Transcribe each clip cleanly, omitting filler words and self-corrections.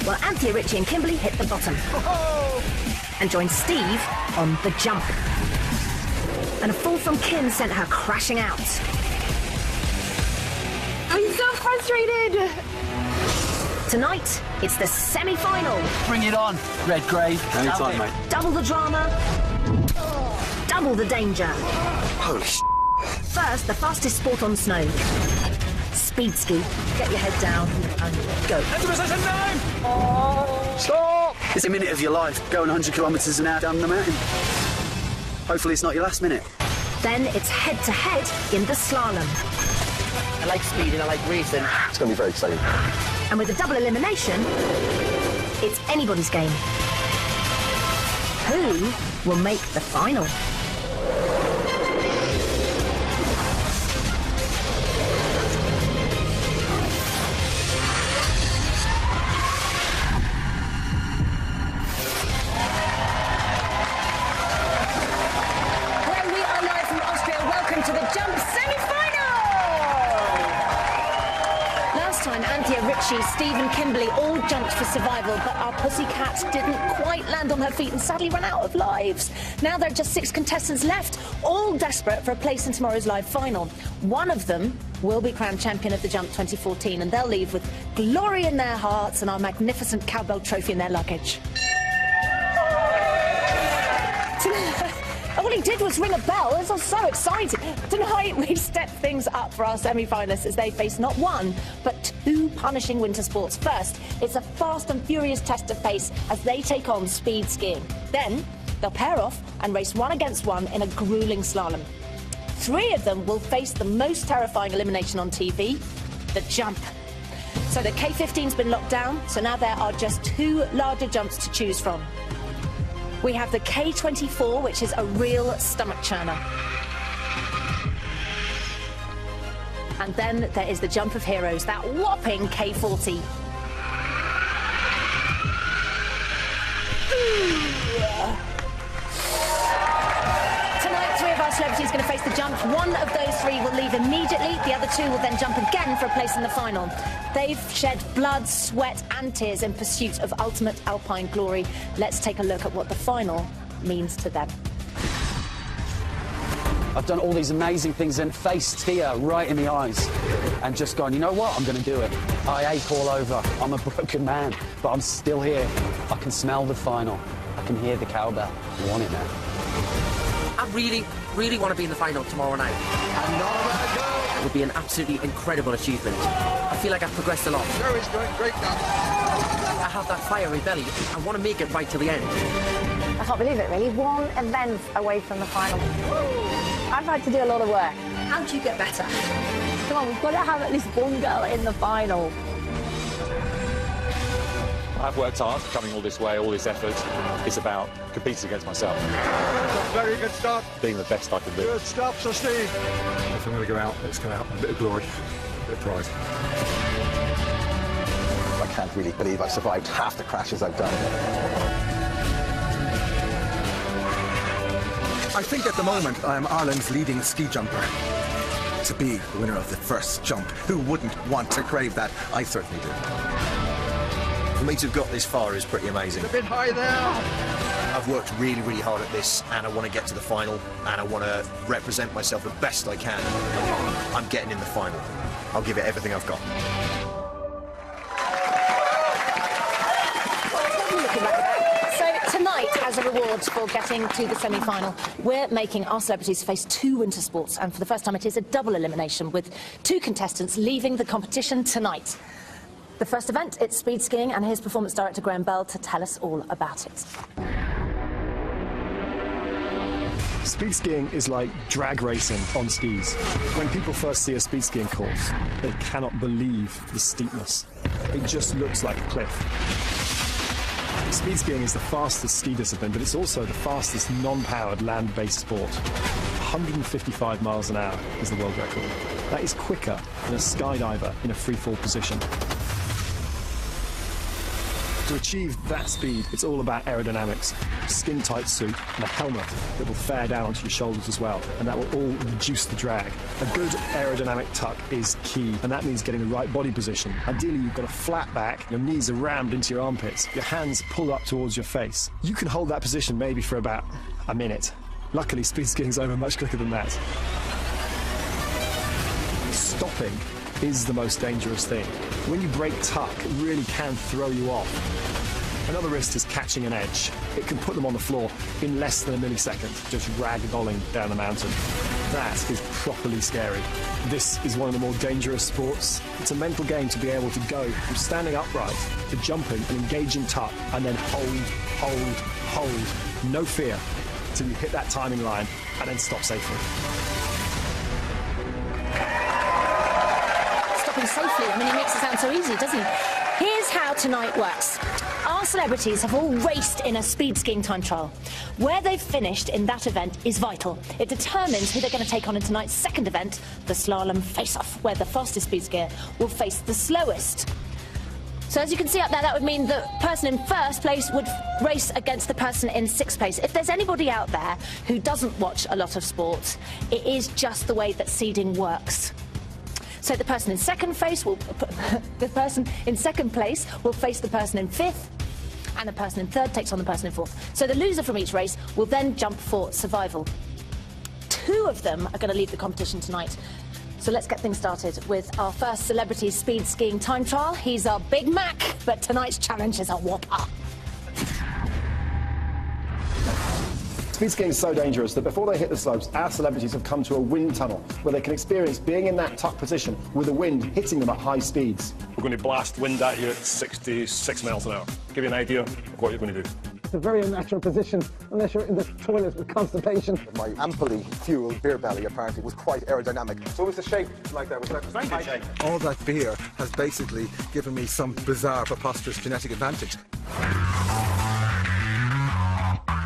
while Anthea, Richie and Kimberly hit the bottom. And joined Steve on the jump. And a fall from Kim sent her crashing out. I'm so frustrated! Tonight, it's the semi-final. Bring it on, Redgrave. Anytime, mate. Double the drama, double the danger. Holy sh**. First, the fastest sport on snow. Speed ski. Get your head down and go. Stop! It's a minute of your life, going 100 kilometres an hour down the mountain. Hopefully it's not your last minute. Then it's head-to-head in the slalom. I like speed and I like racing. It's going to be very exciting. And with a double elimination, it's anybody's game. Who will make the final? Well, we are live from Austria. Welcome to the Jump semi-final! Last time, Anthea, Richie, Steve and Kimberly all jumped for survival, but our pussycat didn't quite land on her feet and sadly ran out of lives. Now there are just 6 contestants left, all desperate for a place in tomorrow's live final. One of them will be crowned champion of the Jump 2014, and they'll leave with glory in their hearts and our magnificent cowbell trophy in their luggage. All he did was ring a bell. This was so exciting. Tonight, we've stepped things up for our semi-finalists as they face not one, but 2 punishing winter sports. First, it's a fast and furious test of pace as they take on speed skiing. Then, they'll pair off and race 1 against 1 in a grueling slalom. 3 of them will face the most terrifying elimination on TV, the jump. So the K15's been locked down, so now there are just 2 larger jumps to choose from. We have the K24, which is a real stomach churner. And then there is the Jump of Heroes, that whopping K40. Tonight, 3 of our celebrities are going to face the jump. One of those 3 will leave immediately. The other 2 will then jump again for a place in the final. They've shed blood, sweat and tears in pursuit of ultimate alpine glory. Let's take a look at what the final means to them. I've done all these amazing things and faced fear right in the eyes and just gone, you know what, I'm going to do it. I ache all over. I'm a broken man, but I'm still here. I can smell the final. I can hear the cowbell. I want it now. I really want to be in the final tomorrow night. It would be an absolutely incredible achievement. I feel like I've progressed a lot. Joey's doing great now. I have that fiery belly. I want to make it right till the end. I can't believe it, really. 1 event away from the final. I've had to do a lot of work. How do you get better? Come on, we've got to have at least 1 girl in the final. I've worked hard coming all this way, all this effort. It's about competing against myself. Very good start. Being the best I can be. Good stuff, Sir Steve. If I'm going to go out, let's go out with a bit of glory, a bit of pride. I can't really believe I've survived half the crashes I've done. I think at the moment I am Ireland's leading ski jumper. To be the winner of the first jump, who wouldn't want to crave that? I certainly do. For me to have got this far is pretty amazing. A bit high there. I've worked really hard at this and I want to get to the final and I want to represent myself the best I can. I'm getting in the final. I'll give it everything I've got. So tonight, as a reward for getting to the semi-final, we're making our celebrities face 2 winter sports, and for the first time it is a double elimination with 2 contestants leaving the competition tonight. The first event, it's speed skiing, and here's performance director Graham Bell to tell us all about it. Speed skiing is like drag racing on skis. When people first see a speed skiing course, they cannot believe the steepness. It just looks like a cliff. Speed skiing is the fastest ski discipline, but it's also the fastest non-powered land-based sport. 155 miles an hour is the world record. That is quicker than a skydiver in a free-fall position. To achieve that speed, it's all about aerodynamics. Skin-tight suit and a helmet that will fare down onto your shoulders as well, and that will all reduce the drag. A good aerodynamic tuck is key, and that means getting the right body position. Ideally, you've got a flat back, your knees are rammed into your armpits, your hands pulled up towards your face. You can hold that position maybe for about a minute. Luckily, speed skiing's over much quicker than that. Stopping is the most dangerous thing. When you break tuck, it really can throw you off. Another risk is catching an edge. It can put them on the floor in less than a millisecond, just ragdolling down the mountain. That is properly scary. This is one of the more dangerous sports. It's a mental game to be able to go from standing upright to jumping and engaging tuck, and then hold, no fear, till you hit that timing line and then stop safely. Safely. I mean, he makes it sound so easy, doesn't he? Here's how tonight works. Our celebrities have all raced in a speed skiing time trial. Where they've finished in that event is vital. It determines who they're going to take on in tonight's second event, the slalom face-off, where the fastest speed skier will face the slowest. So as you can see up there, that would mean the person in first place would race against the person in sixth place. If there's anybody out there who doesn't watch a lot of sports, it is just the way that seeding works. So the person in second place will face the person in fifth, and the person in third takes on the person in fourth. So the loser from each race will then jump for survival. 2 of them are going to leave the competition tonight. So let's get things started with our first celebrity speed skiing time trial. He's our Big Mac, but tonight's challenge is a whopper. Speed skiing is so dangerous that before they hit the slopes, our celebrities have come to a wind tunnel where they can experience being in that tuck position with the wind hitting them at high speeds. We're going to blast wind at you at 66 miles an hour. Give you an idea of what you're going to do. It's a very unnatural position unless you're in the toilet with constipation. My amply fueled beer belly apparently was quite aerodynamic. So was the shape like that? Was that Very good shape. All that beer has basically given me some bizarre, preposterous genetic advantage.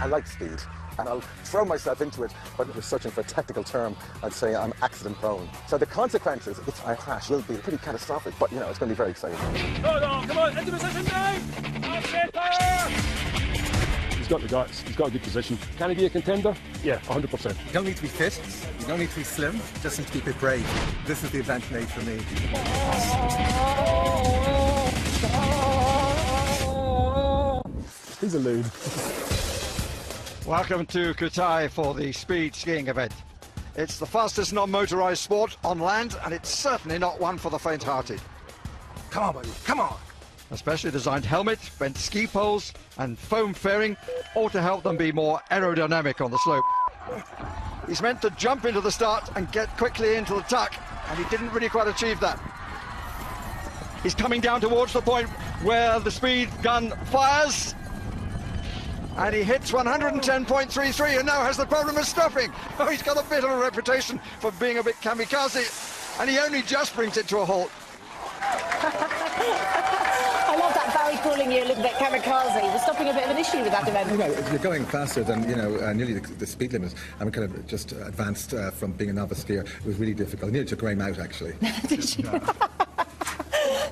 I like speed, and I'll throw myself into it, but if we're searching for a technical term, I'd say I'm accident prone. So the consequences if I crash will be pretty catastrophic, but you know, it's going to be very exciting. Hold on, come on, into position now! He's got the guts, he's got a good position. Can he be a contender? Yeah, 100%. You don't need to be fit, you don't need to be slim, just need to keep it brave. This is the event made for me. He's a loon. Welcome to Kutai for the speed skiing event. It's the fastest non-motorised sport on land, and it's certainly not one for the faint-hearted. Come on, buddy, come on! A specially designed helmet, bent ski poles and foam fairing ought to help them be more aerodynamic on the slope. He's meant to jump into the start and get quickly into the tuck, and he didn't really quite achieve that. He's coming down towards the point where the speed gun fires, and he hits 110.33 and now has the problem of stopping. Oh, he's got a bit of a reputation for being a bit kamikaze, and he only just brings it to a halt. I love that Barry calling you a little bit kamikaze. We're stopping a bit of an issue with that event. You know, you're going faster than, you know, nearly the speed limit. I'm kind of just advanced from being a novice skier. It was really difficult. I nearly took Graham out, actually. Did you?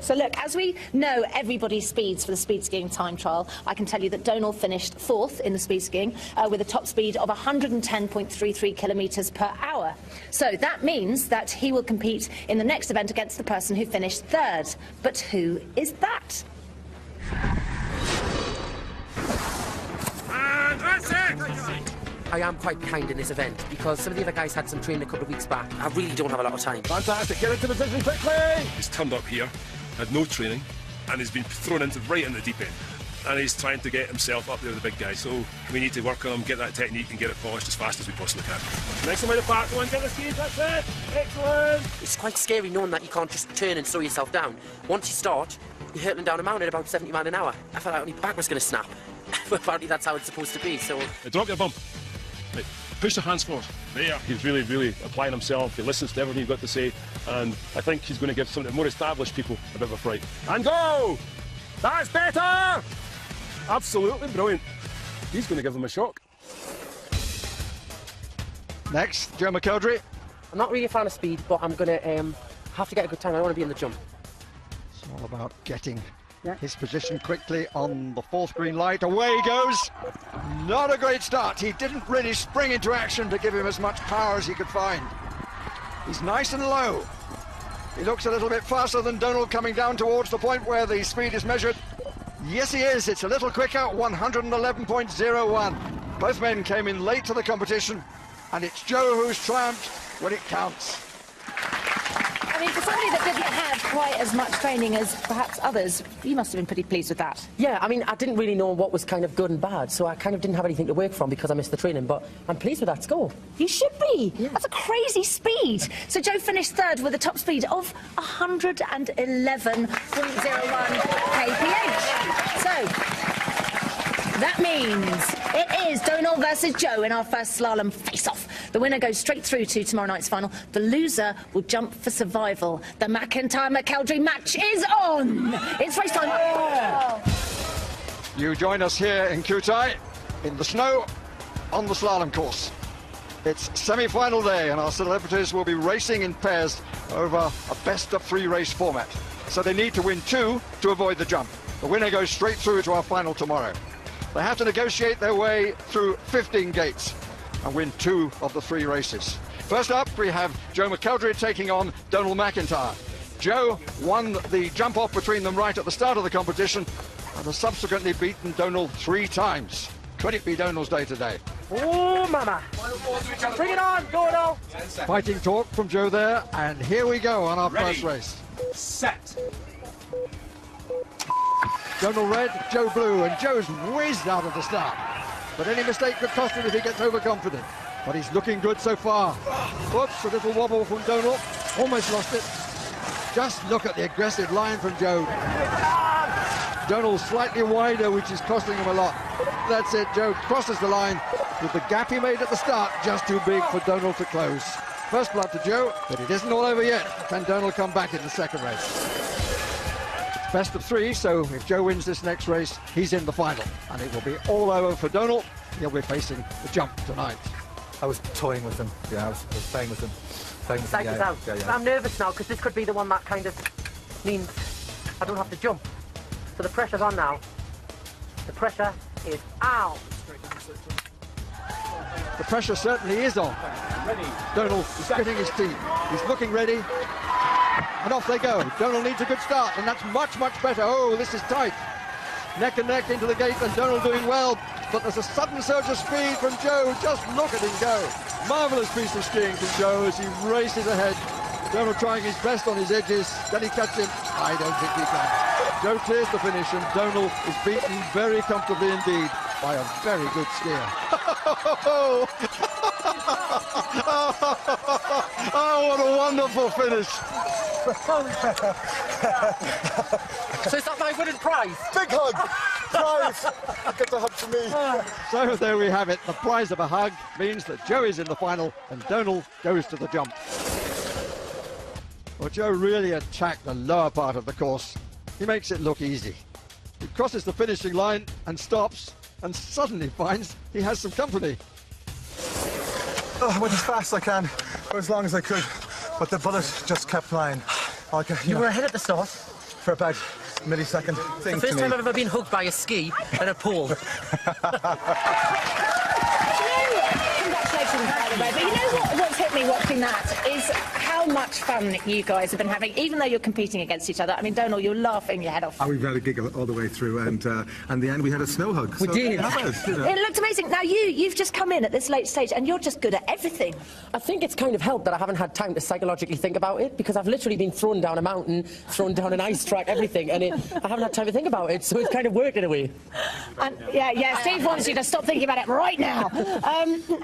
So look, as we know everybody's speeds for the speed skiing time trial, I can tell you that Donal finished 4th in the speed skiing with a top speed of 110.33 kilometres per hour. So that means that he will compete in the next event against the person who finished 3rd. But who is that? And that's it! I am quite behind in this event because some of the other guys had some training a couple of weeks back. I really don't have a lot of time. Fantastic, get into position quickly! He's turned up here, had no training, and he's been thrown right in the deep end. And he's trying to get himself up there with the big guys. So we need to work on him, get that technique and get it polished as fast as we possibly can. Next one with the back one, get the skis, that's it! Excellent! It's quite scary knowing that you can't just turn and slow yourself down. Once you start, you're hurtling down a mountain at about 70 miles an hour. I felt like my back was going to snap. But apparently that's how it's supposed to be, so... Drop your bump. Right. Push the hands forward. There. He's really applying himself. He listens to everything you've got to say, and I think he's going to give some of the more established people a bit of a fright. And go! That's better! Absolutely brilliant. He's going to give them a shock. Next, Joe McElderry. I'm not really a fan of speed, but I'm going to have to get a good time. I want to be in the jump. It's all about getting His position quickly on the fourth green light. Away he goes. Not a great start. He didn't really spring into action to give him as much power as he could find. He's nice and low. He looks a little bit faster than Donald coming down towards the point where the speed is measured. Yes, he is. It's a little quicker, 111.01. Both men came in late to the competition, and it's Joe who's triumphed when it counts. I mean, for somebody that didn't have quite as much training as perhaps others, you must have been pretty pleased with that. Yeah, I mean, I didn't really know what was kind of good and bad, so I kind of didn't have anything to work from because I missed the training, but I'm pleased with that score. You should be. Yeah. That's a crazy speed. So Joe finished third with a top speed of 111.01 kph. So that means it is Donald versus Joe in our first slalom face-off. The winner goes straight through to tomorrow night's final. The loser will jump for survival. The McIntyre-McKeldry match is on. It's race time. Oh. You join us here in Kutai, in the snow, on the slalom course. It's semi-final day, and our celebrities will be racing in pairs over a best-of-3 race format. So they need to win 2 to avoid the jump. The winner goes straight through to our final tomorrow. They have to negotiate their way through 15 gates and win 2 of the 3 races. First up, we have Joe McKeldry taking on Donald McIntyre. Joe won the jump-off between them right at the start of the competition and has subsequently beaten Donald 3 times. Could it be Donald's day today? Oh, mama! Bring it on! Go now! Fighting talk from Joe there, and here we go on our first race. Set! Donald red, Joe blue, and Joe's whizzed out of the start. But any mistake could cost him if he gets overconfident. But he's looking good so far. Oops, a little wobble from Donald. Almost lost it. Just look at the aggressive line from Joe. Donald slightly wider, which is costing him a lot. That's it, Joe crosses the line with the gap he made at the start just too big for Donald to close. First blood to Joe, but it isn't all over yet. Can Donald come back in the second race? Best of 3, so if Joe wins this next race, he's in the final. And it will be all over for Donald. He'll be facing the jump tonight. I was toying with him. Yeah, I was playing with him. Psych us out. Yeah. I'm nervous now because this could be the one that kind of means I don't have to jump. So the pressure's on now. The pressure is out. The pressure certainly is on. Donald is gritting his teeth. He's looking ready. And off they go. Donald needs a good start, and that's much, much better. Oh, this is tight. Neck and neck into the gate, and Donald doing well. But there's a sudden surge of speed from Joe. Just look at him go. Marvellous piece of skiing from Joe as he races ahead. Donald trying his best on his edges. Can he catch him? I don't think he can. Joe clears the finish, and Donald is beaten very comfortably indeed by a very good skier. Oh, what a wonderful finish. So is that my winning prize? Big hug! Prize! Get the hug from me. So there we have it. The prize of a hug means that Joe is in the final and Donald goes to the jump. Well, Joe really attacked the lower part of the course. He makes it look easy. He crosses the finishing line and stops and suddenly finds he has some company. I went as fast as I can, or as long as I could, but the bullet just kept flying. You were ahead at the start. For about a millisecond. It's the first time I've ever been hugged by a ski and a pole. Congratulations, by the way. But you know what's hit me watching that is how much fun you guys have been having, even though you're competing against each other. I mean, Donald, you're laughing your head off. We've had a giggle all the way through, and in the end we had a snow hug. We did. It looked amazing. Now you've just come in at this late stage, and you're just good at everything. I think it's kind of helped that I haven't had time to psychologically think about it, because I've literally been thrown down a mountain, thrown down an ice track, everything, and I haven't had time to think about it, so it's kind of worked in a way. And, yeah, Steve wants you to stop thinking about it right now.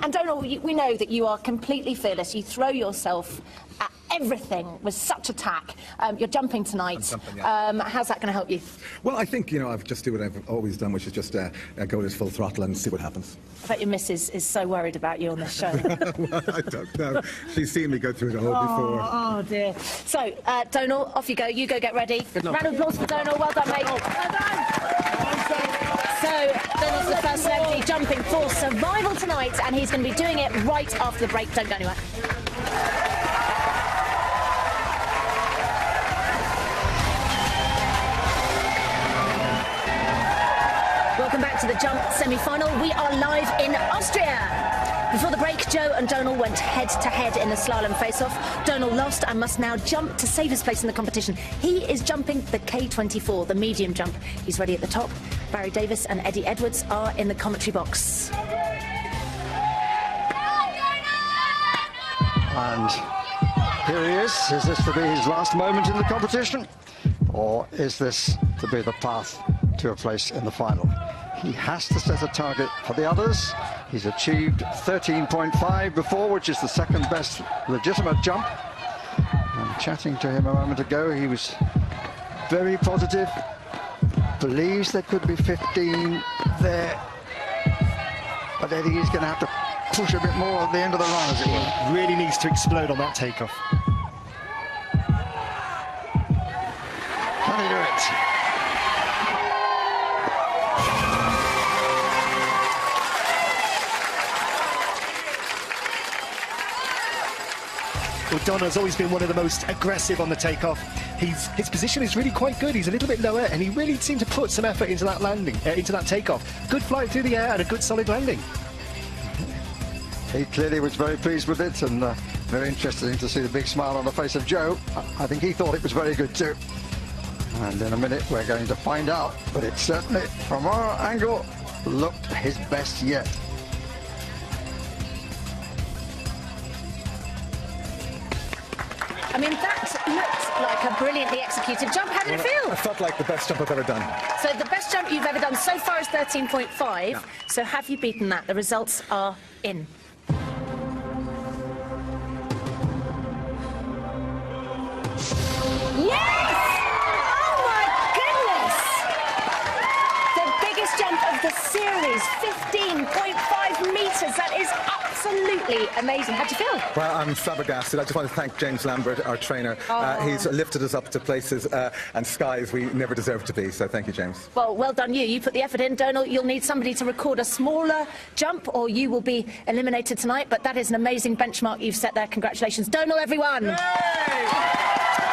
And Donald, we know that you are completely fearless. You throw yourself at everything with such attack. You're jumping tonight. How's that going to help you? Well, I think, I've just do what I've always done, which is just go to full throttle and see what happens. I bet your missus is so worried about you on this show. Well, I don't know. She's seen me go through it all before. Oh, dear. So, Donald, off you go. You go get ready. Round of applause for Donald. Well done, mate. Well done. So, Donald's the first celebrity jumping for survival tonight, and he's going to be doing it right after the break. Don't go anywhere. Welcome back to the Jump semi-final. We are live in Austria. Before the break, Joe and Donal went head-to-head in the slalom face-off. Donal lost and must now jump to save his place in the competition. He is jumping the K24, the medium jump. He's ready at the top. Barry Davis and Eddie Edwards are in the commentary box. And here he is. Is this to be his last moment in the competition? Or is this to be the path to a place in the final? He has to set a target for the others. He's achieved 13.5 before, which is the second best legitimate jump. And chatting to him a moment ago, he was very positive. Believes there could be 15 there. But Eddie is going to have to push a bit more at the end of the run, as it were. Really needs to explode on that takeoff. Can he do it? Well, Donna's always been one of the most aggressive on the takeoff. His position is really quite good. He's a little bit lower, and he really seemed to put some effort into that landing, into that takeoff. Good flight through the air and a good solid landing. He clearly was very pleased with it, and very interesting to see the big smile on the face of Joe. I think he thought it was very good too. And in a minute we're going to find out, but it certainly, from our angle, looked his best yet. I mean, that looked like a brilliantly executed jump. How did it feel? I felt like the best jump I've ever done. So the best jump you've ever done so far is 13.5. Yeah. So have you beaten that? The results are in. Yes! Oh my goodness! The biggest jump of the series, 15.5 metres. That is absolutely amazing. How'd you feel? Well, I'm flabbergasted. I just want to thank James Lambert, our trainer. He's lifted us up to places and skies we never deserved to be, so thank you, James. Well done you. You put the effort in. Donal, you'll need somebody to record a smaller jump or you will be eliminated tonight, but that is an amazing benchmark you've set there. Congratulations. Donal, everyone! Yay!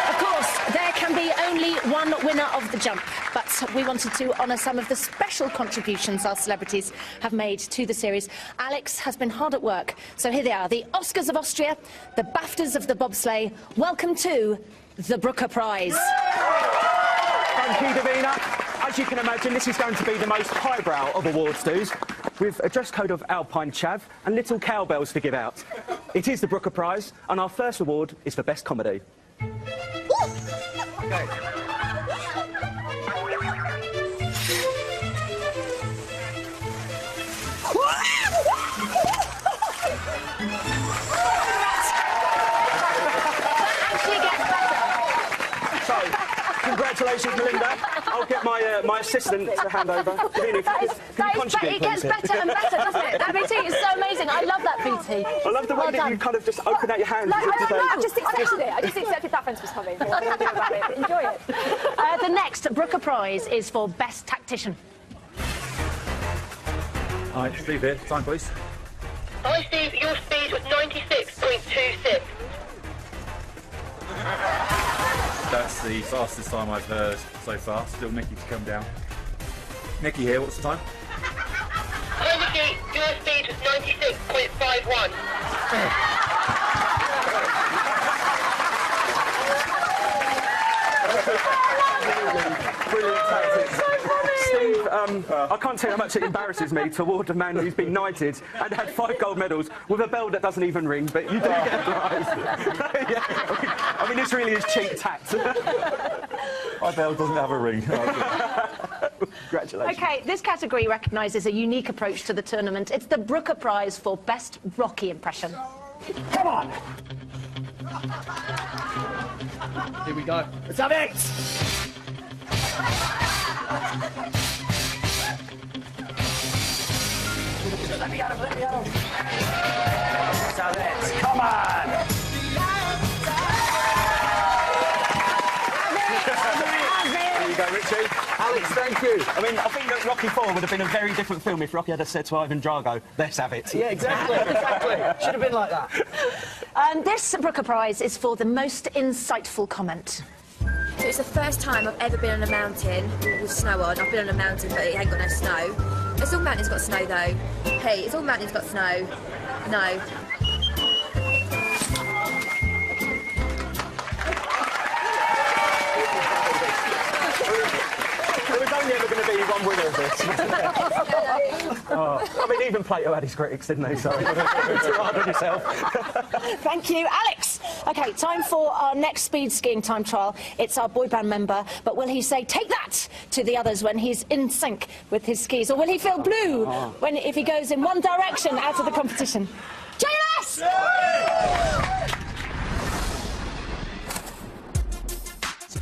Of course, there can be only one winner of the jump, but we wanted to honour some of the special contributions our celebrities have made to the series. Alex has been hard at work, so here they are, the Oscars of Austria, the BAFTAs of the bobsleigh. Welcome to the Brooker Prize. Thank you, Davina. As you can imagine, this is going to be the most highbrow of awards dues, with a dress code of Alpine chav and little cowbells to give out. It is the Brooker Prize, and our first award is for Best Comedy. Okay. So, congratulations, Melinda. I'll get my assistant to hand over. It gets better and better, doesn't it? That BT is so amazing. I love that BT. I love the way that you kind of just open out your hands. I just accepted it. I just accepted that fence was coming. What am I doing about it? Enjoy it. The next Brooker Prize is for Best Tactician. All right, Steve here. Time, please. Hi, Steve. Your speed was 96.26. That's the fastest time I've heard so far. Still Nicky to come down. Nicky here, what's the time? Hi, Nicky. Your speed was 96.51. Brilliant tactics. Steve, I can't tell you how much it embarrasses me to award a man who's been knighted and had 5 gold medals with a bell that doesn't even ring, but you do get a prize. Yeah, I mean, this really is cheap tact. My bell doesn't have a ring. Congratulations. OK, this category recognises a unique approach to the tournament. It's the Brooker Prize for Best Rocky Impression. Come on! Here we go. Let's have it! Let me out. Let's have it. Come on! There you go, Richie. Alex, thank you. I mean, I think that Rocky IV would have been a very different film if Rocky had said to Ivan Drago, let's have it. Yeah, exactly. Should have been like that. This Brooker Prize is for the most insightful comment. So it's the first time I've ever been on a mountain with snow on. I've been on a mountain, but it ain't got no snow. It's all mountains got snow though. Hey, it's all mountains got snow. No. There was only ever going to be one winner of this. I mean, even Plato had his critics, didn't he? So too hard on yourself. Thank you, Alex. OK, time for our next speed skiing time trial. It's our boy band member, but will he say "take that" to the others when he's in sync with his skis, or will he feel blue if he goes in one direction out of the competition? JLS!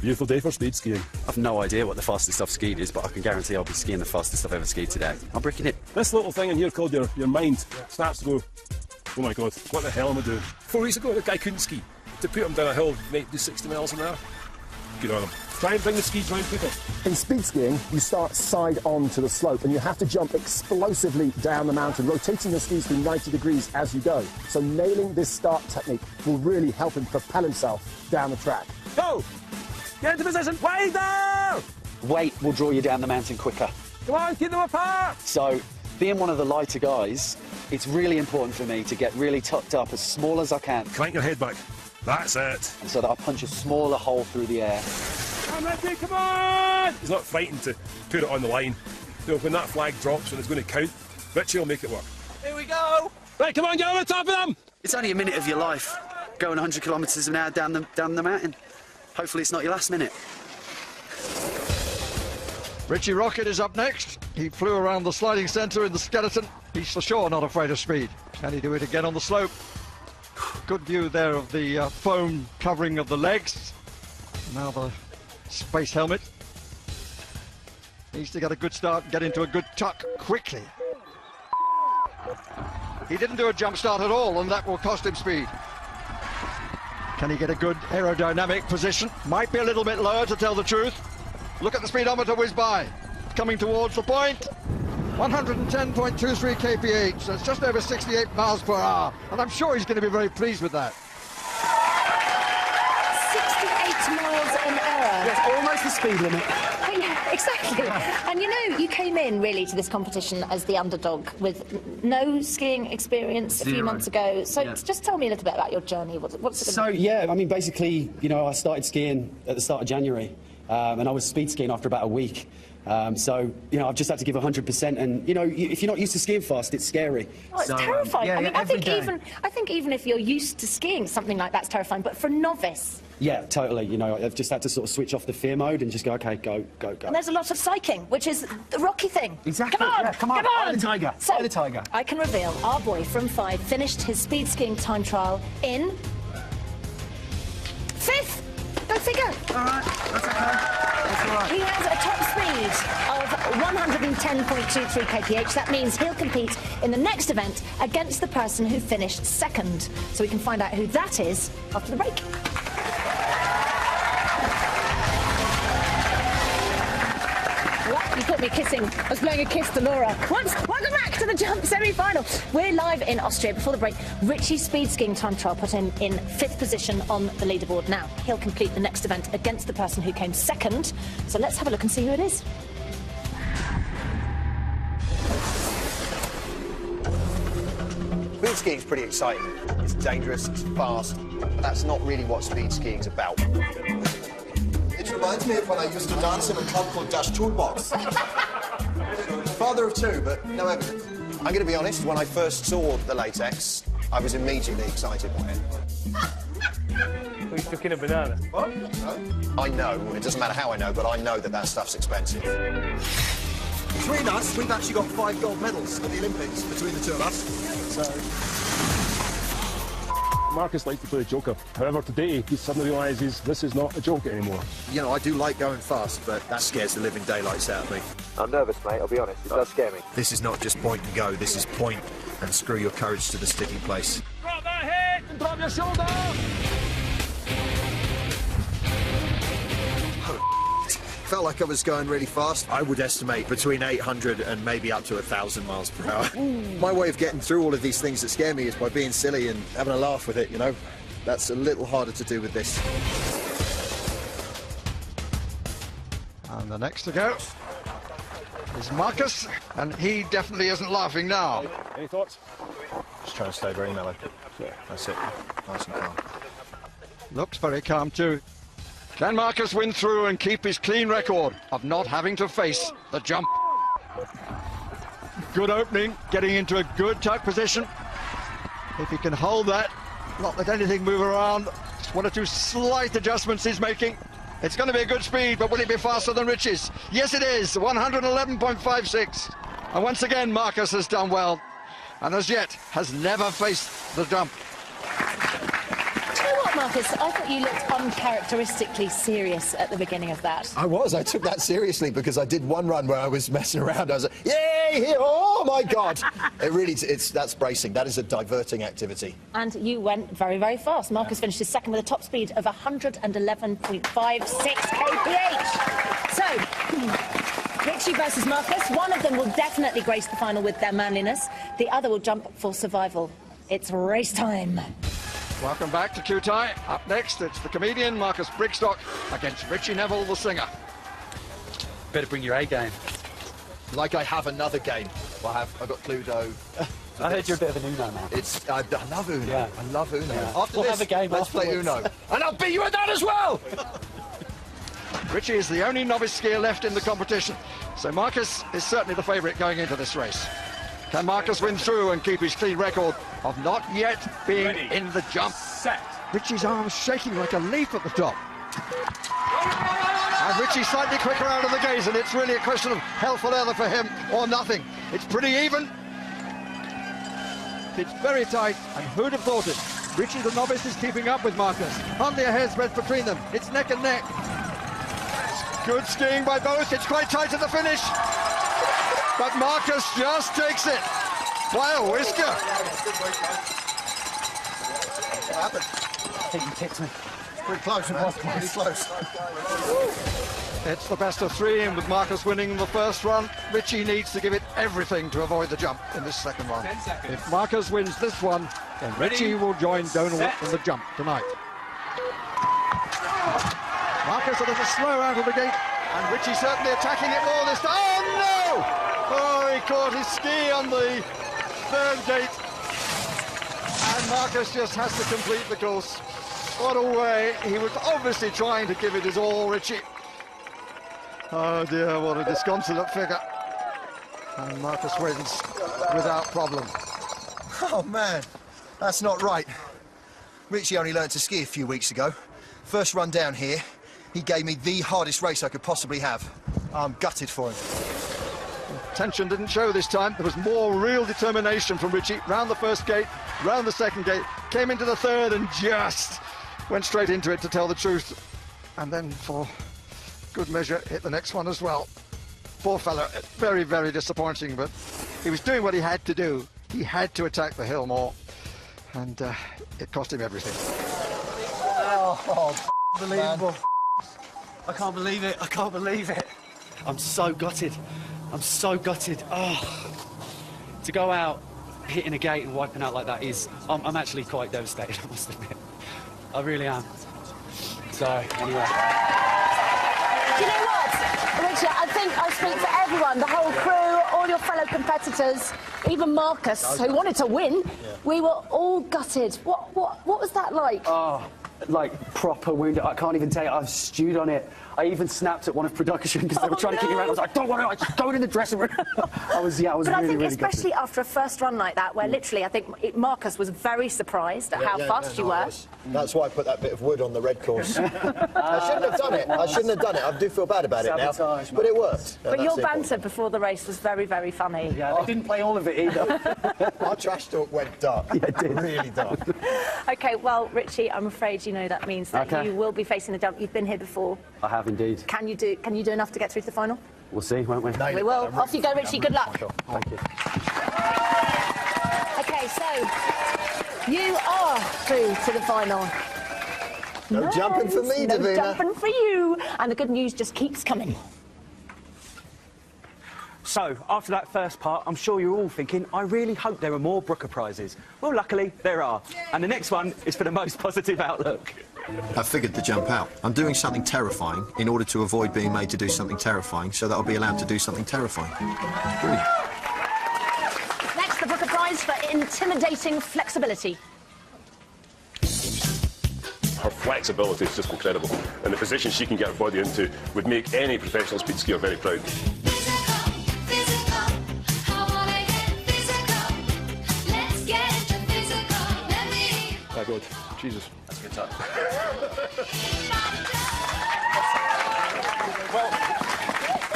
Beautiful day for speed skiing. I've no idea what the fastest I've skied is, but I can guarantee I'll be skiing the fastest I've ever skied today. I'm bricking it. This little thing in here called your mind starts to go, oh my God, what the hell am I doing? 4 weeks ago, the guy couldn't ski. To put him down a hill, do 60 miles an hour. Good on him. Try and bring the skis round people. In speed skiing, you start side on to the slope and you have to jump explosively down the mountain, rotating your skis through 90 degrees as you go. So nailing this start technique will really help him propel himself down the track. Go! Get into position, wider! Weight will draw you down the mountain quicker. Come on, keep them apart! So, being one of the lighter guys, it's really important for me to get really tucked up as small as I can. Crank your head back. That's it. So that I punch a smaller hole through the air. I'm ready, come on! He's not frightened to put it on the line. You know, when that flag drops and it's going to count, Richie will make it work. Here we go! Right, come on, get on the top of them! It's only a minute of your life, going 100 kilometres an hour down the mountain. Hopefully it's not your last minute. Richie Rocket is up next. He flew around the sliding centre in the skeleton. He's for sure not afraid of speed. Can he do it again on the slope? Good view there of the foam covering of the legs. Now the space helmet. Needs to get a good start and get into a good tuck quickly. He didn't do a jump start at all, and that will cost him speed. Can he get a good aerodynamic position? Might be a little bit lower, to tell the truth. Look at the speedometer whiz by. Coming towards the point. 110.23 kph, so it's just over 68 miles per hour. And I'm sure he's going to be very pleased with that. 68 miles an hour. That's almost the speed limit. Yeah, exactly. And you know, you came in really to this competition as the underdog with no skiing experience a few months ago. So just tell me a little bit about your journey. What's it gonna be? Yeah, I mean, basically, you know, I started skiing at the start of January, and I was speed skiing after about a week. So, you know, I've just had to give 100%, and, you know, if you're not used to skiing fast, it's scary. Oh, it's terrifying. I mean, I think even if you're used to skiing, something like that's terrifying. But for a novice... Yeah, totally. You know, I've just had to sort of switch off the fear mode and just go, OK, go. And there's a lot of psyching, which is the Rocky thing. Exactly. Come on, yeah, come on. Eye the tiger. So, Eye the tiger. I can reveal our boy from 5 finished his speed skiing time trial in... 5th! Go figure. All right, that's OK. That's all right. He has a top speed of 110.23 kph. That means he'll compete in the next event against the person who finished second. So we can find out who that is after the break. What? You caught me kissing. I was blowing a kiss to Laura. Welcome back to the Jump semi-final. We're live in Austria. Before the break, Richie's speed skiing time trial put him in 5th position on the leaderboard. Now, he'll complete the next event against the person who came second. So let's have a look and see who it is. Speed skiing is pretty exciting. It's dangerous, it's fast, but that's not really what speed skiing is about. It reminds me of when I used to dance in a club called Dash Toolbox. Father of 2, but no evidence. I'm going to be honest, when I first saw the latex, I was immediately excited by it. We're cooking a banana. What? I know, it doesn't matter how I know, but I know that stuff's expensive. Between us, we've actually got 5 gold medals at the Olympics, between the two of us. So... Marcus likes to play the joker. However, today he suddenly realises this is not a joke anymore. You know, I do like going fast, but that scares the living daylights out of me. I'm nervous, mate, I'll be honest. It does scare me. This is not just point and go, this is point and screw your courage to the sticking place. Drop that head and drop your shoulder! Felt like I was going really fast. I would estimate between 800 and maybe up to 1,000 miles per hour. My way of getting through all of these things that scare me is by being silly and having a laugh with it, you know? That's a little harder to do with this. And the next to go. is Marcus, and he definitely isn't laughing now. Any thoughts? Just trying to stay very mellow. Yeah, that's it. Nice and calm. Looks very calm too. Can Marcus win through and keep his clean record of not having to face the jump? Good opening, getting into a good tuck position. If he can hold that, not let anything move around. Just one or two slight adjustments he's making. It's going to be a good speed, but will it be faster than Richie's? Yes, it is, 111.56. And once again, Marcus has done well, and as yet has never faced the jump. Do you know what, Marcus? I thought you looked uncharacteristically serious at the beginning of that. I was. I took that seriously because I did one run where I was messing around. I was like, yay! Oh my God! That's bracing. That is a diverting activity. And you went very, very fast. Marcus finished his second with a top speed of 111.56 kph. So, Richie versus Marcus. One of them will definitely grace the final with their manliness. The other will jump for survival. It's race time. Welcome back to Q-Tie. Up next, it's the comedian Marcus Brigstock against Richie Neville, the singer. Better bring your A game. Like I have another game. Well, I've got Cluedo. I heard you're a bit of an Uno man. I love Uno. Yeah. I love Uno. Yeah. After We'll this, have a game let's play afterwards. Uno. And I'll beat you at that as well! Richie is the only novice skier left in the competition, so Marcus is certainly the favourite going into this race. Can Marcus win through and keep his clean record of not yet being in the jump? Set. Richie's arms shaking like a leaf at the top. And Richie slightly quicker out of the gaze, and it's really a question of health or leather for him or nothing. It's pretty even. It's very tight, and who'd have thought it? Richie the novice is keeping up with Marcus. Hardly a hair's breadth between them. It's neck and neck. Good skiing by both. It's quite tight at the finish. But Marcus just takes it. Why a whisker. What happened? I think you tipped me. Pretty close, man. Pretty close. It's the best of three, and with Marcus winning the first run, Richie needs to give it everything to avoid the jump in this second one. If Marcus wins this one, then Richie will join Donald in the jump tonight. Marcus a little slow out of the gate, and Richie certainly attacking it more this time. Oh no! Oh, he caught his ski on the third gate, and Marcus just has to complete the course. What a way. He was obviously trying to give it his all, Richie. Oh dear, what a disconsolate figure. And Marcus wins without problem. Oh man, that's not right. Richie only learned to ski a few weeks ago. First run down here, he gave me the hardest race I could possibly have. I'm gutted for him. Tension didn't show this time. There was more real determination from Richie. Round the first gate, round the second gate, came into the third and just went straight into it, to tell the truth. And then for good measure hit the next one as well. Poor fella, very, very disappointing, but he was doing what he had to do. He had to attack the hill more, and it cost him everything. Oh, unbelievable. I can't believe it. I can't believe it. I'm so gutted. I'm so gutted. Oh, to go out, hitting a gate and wiping out like that is... I'm actually quite devastated, I must admit. I really am. So, anyway. Do you know what, Richie? I think I speak for everyone, the whole crew, all your fellow competitors, even Marcus, who wanted to win. We were all gutted. What was that like? Oh, like proper wounded. I can't even tell you. I've stewed on it. I even snapped at one of production because they were trying to kick me around. I was like, don't worry, I'm just going in the dressing room. I was But really, I think really especially gutted. after a first run like that, where literally I think Marcus was very surprised at how fast you were. That's why I put that bit of wood on the red course. I shouldn't have done it. I shouldn't have done it. I do feel bad about it now. Sabotage, But it worked. But your banter before the race was very, very funny. Yeah, they didn't play all of it either. Our trash talk went dark. Yeah, it did. Really dark. OK, well, Richie, I'm afraid you know that means that you will be facing the jump. You've been here before. I have indeed. Can you do enough to get through to the final? We'll see, won't we? We will. Off you go, Richie. Good luck. Thank you. OK, so you are through to the final. No jumping for me, no Davina. Jumping for you. And the good news just keeps coming. So, after that first part, I'm sure you're all thinking, I really hope there are more Brooker prizes. Well, luckily, there are. And the next one is for the most positive outlook. I figured the jump out. I'm doing something terrifying in order to avoid being made to do something terrifying, so that I'll be allowed to do something terrifying. Brilliant. Next, the Brooker Prize for intimidating flexibility. Her flexibility is just incredible, and the position she can get her body into would make any professional speed skier very proud. Oh, good. Jesus. That's a good touch. Well,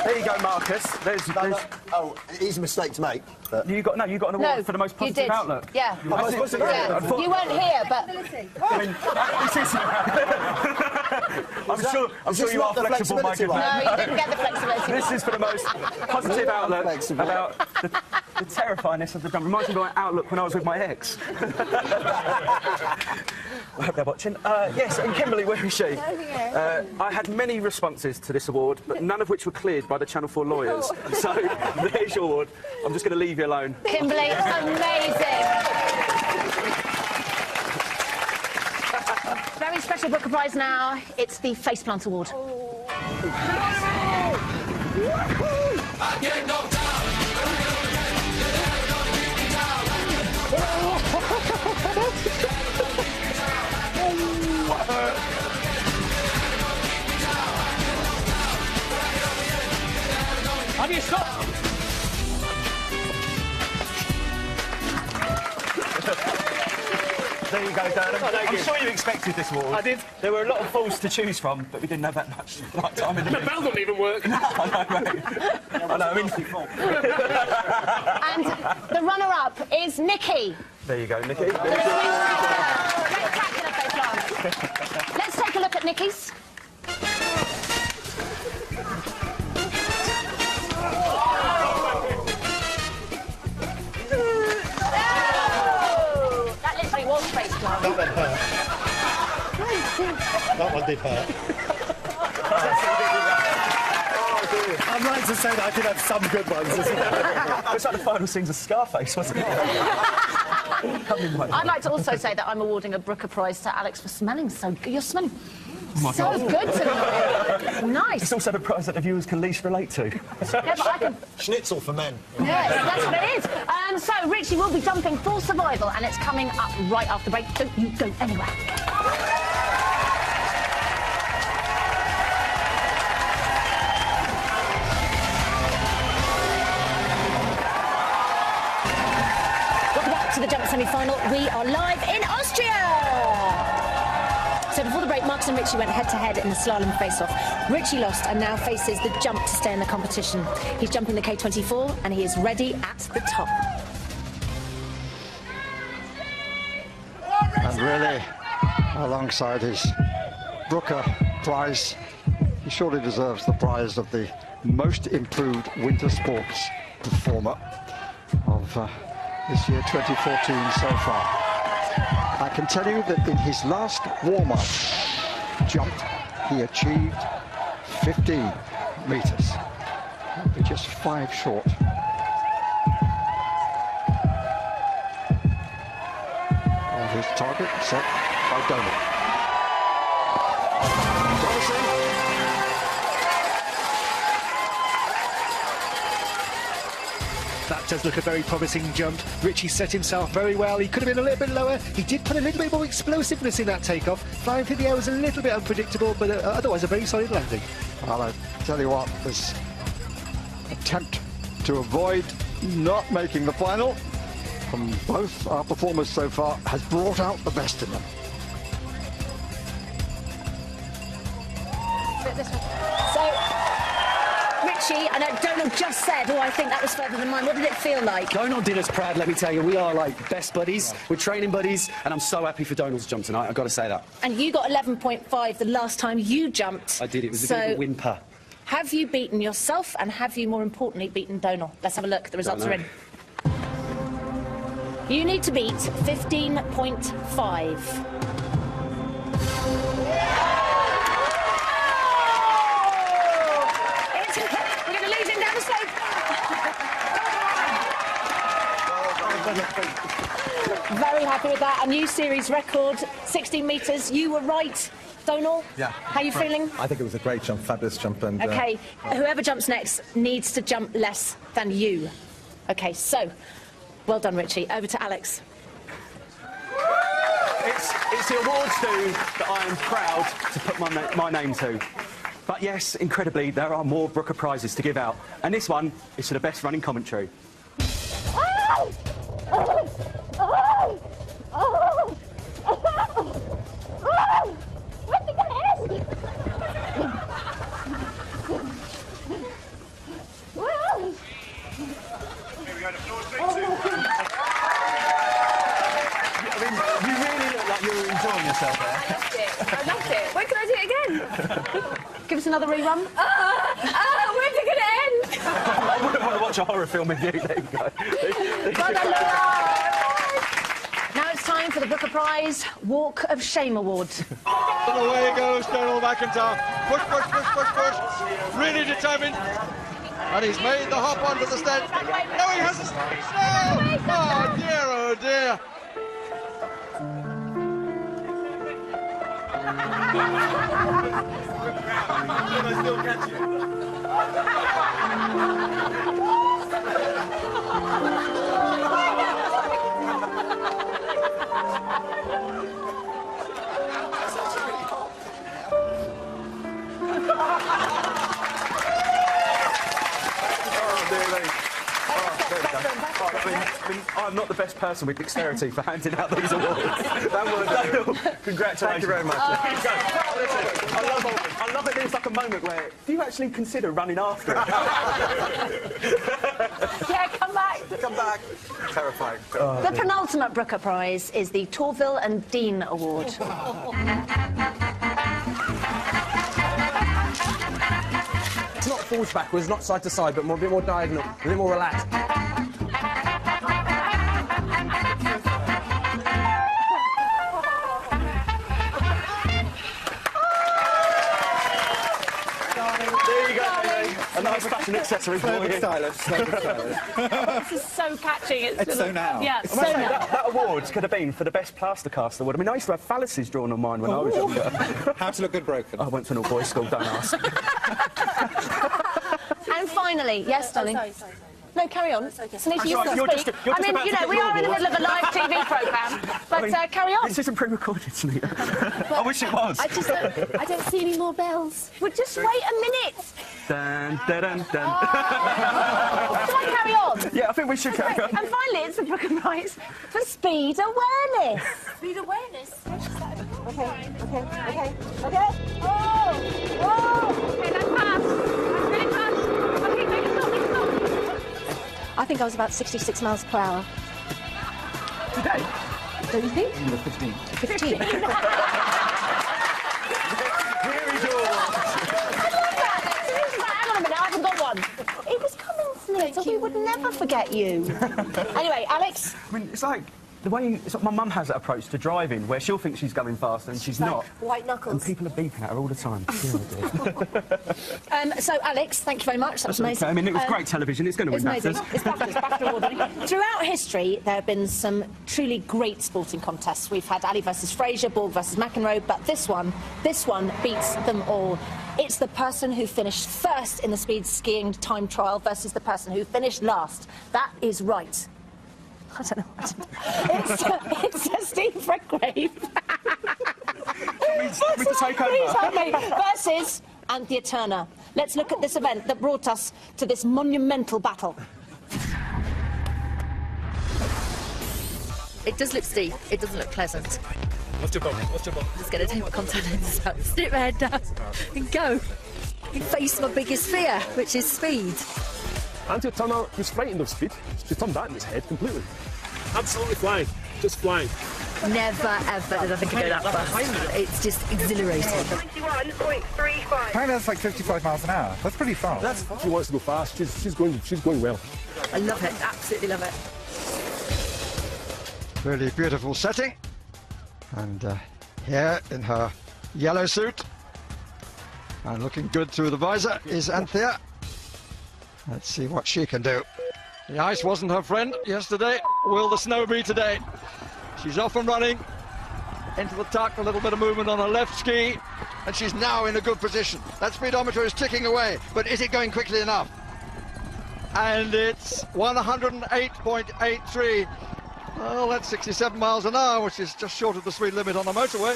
there you go, Marcus. Oh, it is a mistake to make. But... You got an award for the most positive outlook. Yeah. You weren't here, but I'm sure you are flexible, my good man. No, you didn't get the flexibility. This is for the most positive outlook about the terrifyingness of the jump. Reminds me of my outlook when I was with my ex. I hope they're watching. Yes, and Kimberly, where is she? I had many responses to this award, but none of which were cleared by the Channel 4 lawyers. So there's your award. I'm just going to leave you alone. Kimberly, amazing. Very special Brooker Prize now. It's the Faceplant Award. I get knocked down. Have you stopped? There you go, Dan. I'm sure you expected this award. I did. There were a lot of balls to choose from, but we didn't have that much time in the The bell don't even work. I know, And the runner-up is Nikki. There you go, Nikki. Spectacular Faceplant. Let's take a look at Nikki's. That literally was Faceplant. That one did hurt. I'd like to say that I did have some good ones. It's like the final scenes of Scarface, wasn't it? I'd like to also say that I'm awarding a Brooker Prize to Alex for smelling so good. You're smelling so good tonight. Nice. It's also the prize that the viewers can least relate to. Yeah, but I can... Schnitzel for men. Yes, that's what it is. So, Richie will be jumping for survival, and it's coming up right after break. Don't you go anywhere. Welcome back to the Jump semi-final. We are live in Austria. So before the break, Marcus and Richie went head-to-head in the slalom face-off. Richie lost and now faces the jump to stay in the competition. He's jumping the K24 and he is ready at the top. And really, alongside his Brooker Prize, he surely deserves the prize of the most improved winter sports performer of this year 2014 so far. I can tell you that in his last warm-up jump, he achieved 15 metres. Just 5 short. And his target set by Donald. That does look a very promising jump. Richie set himself very well. He could have been a little bit lower. He did put a little bit more explosiveness in that takeoff. Flying through the air was a little bit unpredictable, but otherwise a very solid landing. Well, I tell you what, this attempt to avoid not making the final from both our performers so far has brought out the best in them. So, Richie, I know Donald just said, oh, I think that was further than mine. What did it feel like? Donald did us proud, let me tell you. We are like best buddies. We're training buddies, and I'm so happy for Donald's jump tonight. I've got to say that. And you got 11.5 the last time you jumped. I did. It was a bit of a whimper. Have you beaten yourself, and have you, more importantly, beaten Donald? Let's have a look. The results are in. You need to beat 15.5. We're going to lose him down the slope. Very happy with that. A new series record, 16 metres. You were right, Donal. Yeah. How are you feeling? I think it was a great jump, fabulous jump. And, OK, whoever jumps next needs to jump less than you. OK, so, well done, Richie. Over to Alex. It's the awards do that I am proud to put my name to. But yes, incredibly, there are more Brooker prizes to give out. And this one is for the best running commentary. Enjoying yourself there. I loved it. When can I do it again? Give us another rerun. Where's it going to end? I wouldn't want to watch a horror film with you. There you go. Now it's time for the Booker Prize Walk of Shame Award. And away goes Donal McIntyre. Push, push, push, push, push. Really determined. And he's made the hop onto the stand. No, he hasn't. No! Oh, dear, oh, dear. Can I still catch you? I'm not the best person with dexterity for handing out these awards. Congratulations. Thank you very much. I love it. There's like a moment where do you actually consider running after it? Yeah, come back. Come back. Terrifying. The penultimate Brooker Prize is the Torville and Dean Award. It's not forwards backwards, not side to side, but a bit more diagonal, a bit more relaxed. A nice fashion accessory for you. Stylish. This is so catchy. It's so now. Yeah, it's so now. That award could have been for the best plaster cast award. I mean, I used to have phalluses drawn on mine when I was younger. How to look good broken? I went to an all-boys school, don't ask. And finally, yes, darling. Sorry. No, carry on. Sunita, you You're want to speak? I mean, you know, we are in the middle of a live TV programme, but carry on. This isn't pre-recorded, Sunita. I wish it was. I don't see any more bells. Well, just wait a minute. Dun, dun, dun, dun. Shall I carry on? Yeah, I think we should carry on. And finally, it's the Brooker Prize for speed awareness. Speed awareness. Okay. Oh! Okay, that's fast. That's really fast. Okay, make it stop. I think I was about 66 miles per hour. Today? Don't you think? You were 15. 15. Here is your Hang on a minute, I haven't got one. It was coming, Snitch, we would never forget you. Anyway, Alex. I mean, it's like the way it's like my mum has that approach to driving, where she'll think she's going faster and she's not. White knuckles. And people are beeping at her all the time. So, Alex, thank you very much. That was amazing. I mean, it was great television. It's going to win amazing. BAFTAs. It's BAFTA award-winning. Throughout history, there have been some truly great sporting contests. We've had Ali versus Fraser, Borg versus McEnroe, but this one beats them all. It's the person who finished first in the speed skiing time trial versus the person who finished last. That is right. I don't know. It's Steve Redgrave. Versus Anthea Turner. Let's look at this event that brought us to this monumental battle. It does look steep. It doesn't look pleasant. What's your bump? I'm just going to take my contact lenses out, stick my head down and go. And face my biggest fear, which is speed. Anthea Turner was frightened of speed. She turned that in his head completely. Absolutely flying. Just flying. Never, ever did I think I'd go that fast. It's just exhilarating. 21.35. Apparently that's like 55 miles an hour. That's pretty fast. She wants to go fast. She's going well. I love it. Absolutely love it. Really beautiful setting. And here in her yellow suit and looking good through the visor is Anthea. Let's see what she can do. The ice wasn't her friend yesterday. Will the snow be today? She's off and running. Into the tuck, a little bit of movement on her left ski. And she's now in a good position. That speedometer is ticking away, but is it going quickly enough? And it's 108.83. Well, that's 67 miles an hour, which is just short of the speed limit on the motorway.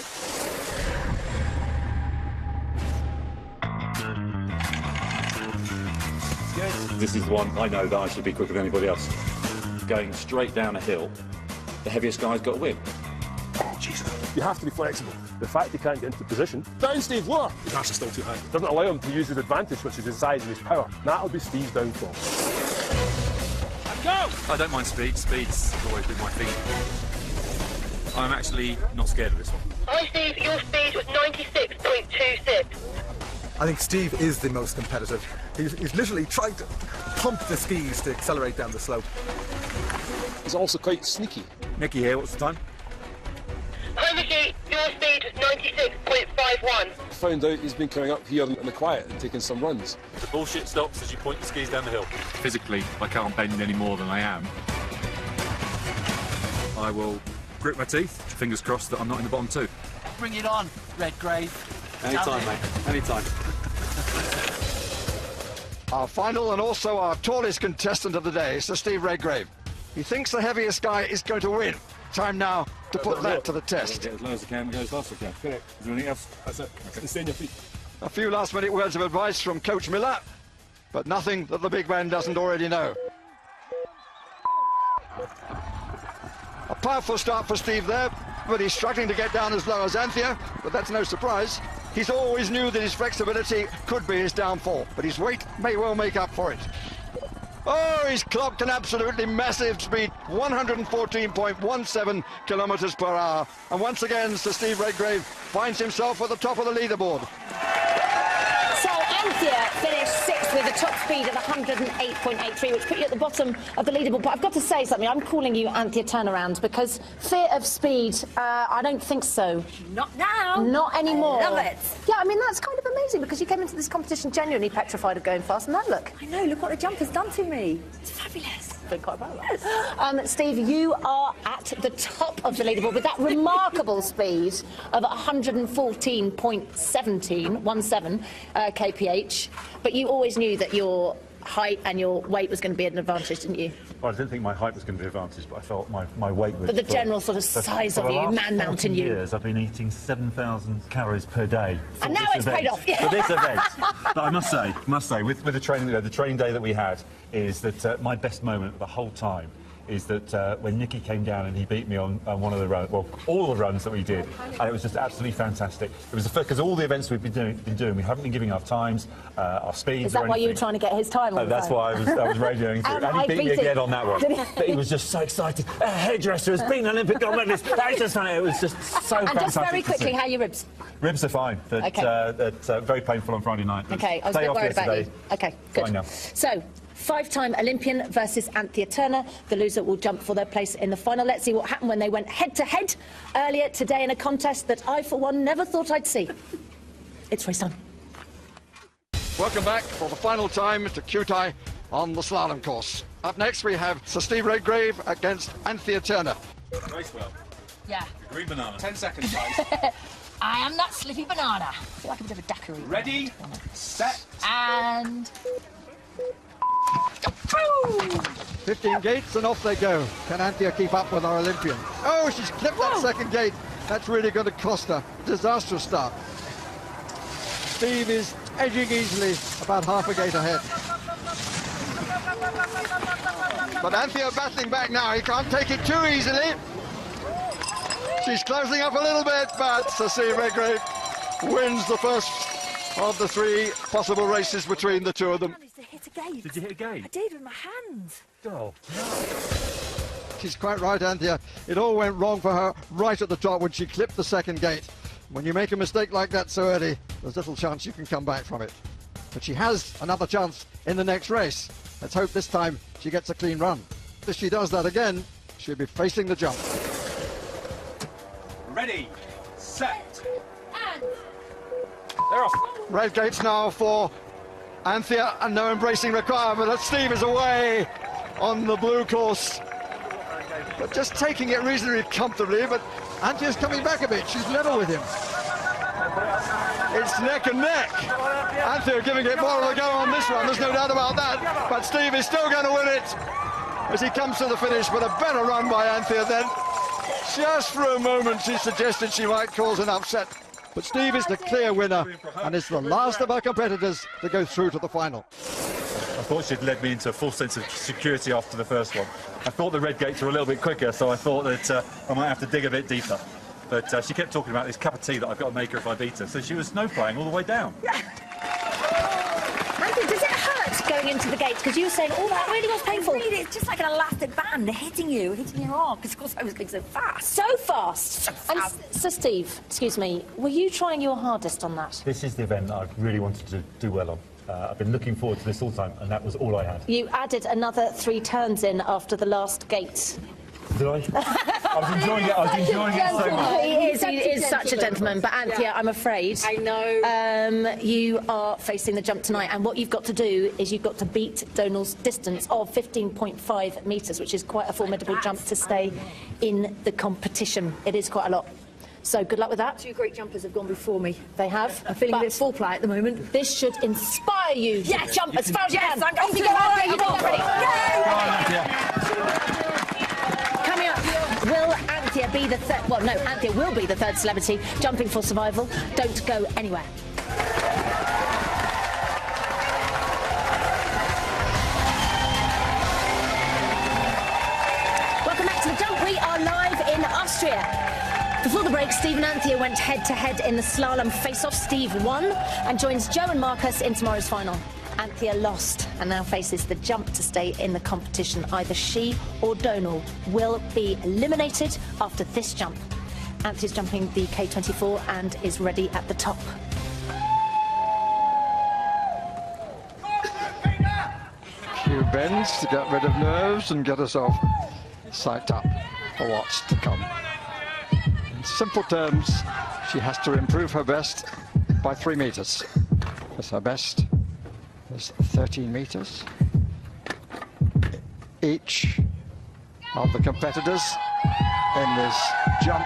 This is one I know that I should be quicker than anybody else. Going straight down a hill, the heaviest guy's got to win. Oh, Jesus. You have to be flexible. The fact he can't get into position. Down, Steve, lower! His arse is still too high. Doesn't allow him to use his advantage, which is his size and his power. That'll be Steve's downfall. Go! I don't mind speed. Speed's always been my thing. I'm actually not scared of this one. Hi, Steve. Your speed was 96.26. I think Steve is the most competitive. He's literally trying to pump the skis to accelerate down the slope. He's also quite sneaky. Nicky here, what's the time? Hi, Nicky. Your speed was 96.51. Found out he's been coming up here in the quiet and taking some runs. The bullshit stops as you point the skis down the hill. Physically, I can't bend any more than I am. I will grit my teeth, fingers crossed that I'm not in the bottom two. Bring it on, Redgrave. Anytime, mate. Anytime. Our final and also our tallest contestant of the day is Sir Steve Redgrave. He thinks the heaviest guy is going to win. Time now to put that to the test. Get as low as I can and go as fast as I can. Correct. Is there anything else? That's it. Stay on your feet. A few last-minute words of advice from Coach Miller, but nothing that the big man doesn't already know. A powerful start for Steve there, but he's struggling to get down as low as Anthea, but that's no surprise. He's always knew that his flexibility could be his downfall, but his weight may well make up for it. Oh, he's clocked an absolutely massive speed, 114.17 kilometers per hour. And once again, Sir Steve Redgrave finds himself at the top of the leaderboard. So Anthea finished sixth with a top speed of 108.83, which put you at the bottom of the leaderboard. But I've got to say something. I'm calling you Anthea Turnaround because fear of speed, I don't think so. Not now. Not anymore. I love it. Yeah, I mean, that's kind of amazing because you came into this competition genuinely petrified of going fast, and now look. I know, look what the jump has done to me. It's fabulous. Been quite proud of that. Steve, you are at the top of the leaderboard with that remarkable speed of 114.17 kph. But you always knew that your height and your weight was going to be an advantage, didn't you? Well, I didn't think my height was going to be an advantage, but I felt my weight was... But the general sort of size of you, man-mountain you. For years, I've been eating 7,000 calories per day. And now it's paid off. For this event. But I must say, with the training, the training day that we had, is that my best moment the whole time is that when Nicky came down and he beat me on one of the runs, well, all the runs that we did, and it was just absolutely fantastic. It was the first, because all the events we've been doing, we haven't been giving our times, our speeds. Is that why you were trying to get his time? That's why I was radioing through. And he beat me again on that one. But he was just so excited. A hairdresser has been an Olympic gold medalist. That was just funny. It was just so fantastic. And just very quickly, how are your ribs? Ribs are fine. That's very painful on Friday night. Okay, I was a bit worried about you. Okay, good. Fine now. So, five-time Olympian versus Anthea Turner. The loser will jump for their place in the final. Let's see what happened when they went head-to-head earlier today in a contest that I, for one, never thought I'd see. It's race time. Welcome back for the final time to Kutai on the slalom course. Up next, we have Sir Steve Redgrave against Anthea Turner. Race well. Yeah. Green banana. 10 seconds, guys. I am that slippy banana. I feel like a bit of a daiquiri. Ready, set, and... 15 gates and off they go. Can Anthea keep up with our Olympian? Oh, she's clipped that second gate. That's really going to cost her. Disastrous start. Steve is edging easily, about half a gate ahead. But Anthea battling back now. He can't take it too easily. She's closing up a little bit, but Sir Steve Redgrave wins the first of the three possible races between the two of them. Did you hit a gate? I did with my hands. Oh, She's quite right, Anthea. It all went wrong for her right at the top when she clipped the second gate. When you make a mistake like that so early, there's little chance you can come back from it. But she has another chance in the next race. Let's hope this time she gets a clean run. If she does that again, she'll be facing the jump. Ready, set, and... they're off. Red gates now for Anthea, and no embracing required, but Steve is away. on the blue course. But just taking it reasonably comfortably, but Anthea's coming back a bit. She's level with him. It's neck and neck. Anthea giving it more of a go on this one, there's no doubt about that. But Steve is still going to win it as he comes to the finish, but a better run by Anthea then. Just for a moment she suggested she might cause an upset. But Steve is the clear winner and is the last of our competitors to go through to the final. I thought she'd led me into a full sense of security after the first one. I thought the red gates were a little bit quicker, so I thought that I might have to dig a bit deeper. But she kept talking about this cup of tea that I've got to make her if I beat her, so she was snow-flying all the way down. Anthea, does it hurt going into the gates? Because you were saying, oh, that really was painful. Really, it's just like an elastic band hitting your arm, because of course I was going so fast. So fast. And so, Steve, excuse me, were you trying your hardest on that? This is the event that I really wanted to do well on. I've been looking forward to this all the time, and that was all I had. You added another 3 turns in after the last gate. Did I? I was enjoying it. I was enjoying it so much. He is such a gentleman. But Anthea, I'm afraid. I know. You are facing the jump tonight, and what you've got to do is you've got to beat Donal's distance of 15.5 metres, which is quite a formidable jump to stay in the competition. It is quite a lot. So good luck with that. 2 great jumpers have gone before me. They have. I'm feeling a bit full play at the moment. This should inspire you to jump as far as you can. I'm going to go You're ready. Coming up, will Anthea be the third? Well, no, Anthea will be the third celebrity jumping for survival. Don't go anywhere. Welcome back to the jump. We are live in Austria. Before the break, Steve and Anthea went head-to-head in the slalom face-off. Steve won and joins Joe and Marcus in tomorrow's final. Anthea lost and now faces the jump to stay in the competition. Either she or Donal will be eliminated after this jump. Anthea's jumping the K24 and is ready at the top. A few bends to get rid of nerves and get herself psyched up for what's to come. In simple terms, she has to improve her best by 3 metres. Because her best is 13 metres. Each of the competitors in this jump